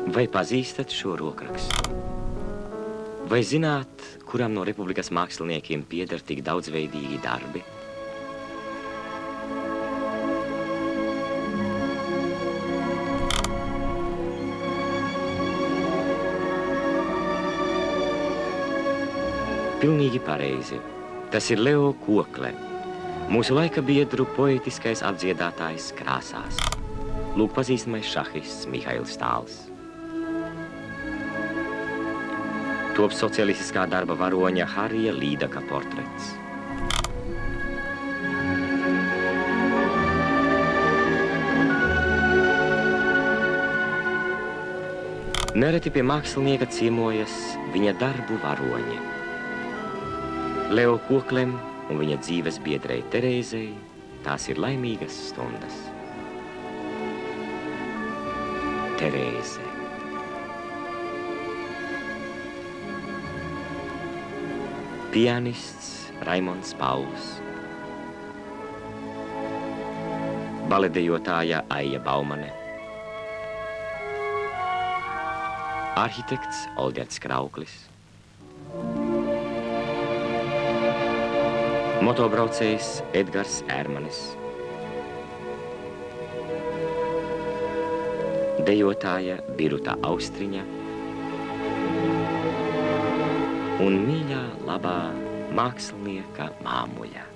Vai pazīstat šo rokrakstu? Vai zināt, kuram no Republikas māksliniekiem pieder tik daudzveidīgi darbi? Pilnīgi pareizi. Tas ir Leo Kokle, mūsu laika biedru poetiskais apdziedātājs krāsās. Lūk pazīstamais šahists Mihails Stāls. Top socialistiskā darba varoņa Harija Līdaka portrets. Nereti pie mākslinieka ciemojas viņa darbu varoņi. Leo Koklem un viņa dzīves biedrei Terēzei tās ir laimīgas stundas. Terēze. Pianists Raimonds Pauls. Baledejotāja Aija Baumane. Arhitekts Olģerts Krauklis. Motobraucējs Edgars Ērmanis. Dejotāja Biruta Austriņa. Un mīļā, labā mākslinieka māmuļa.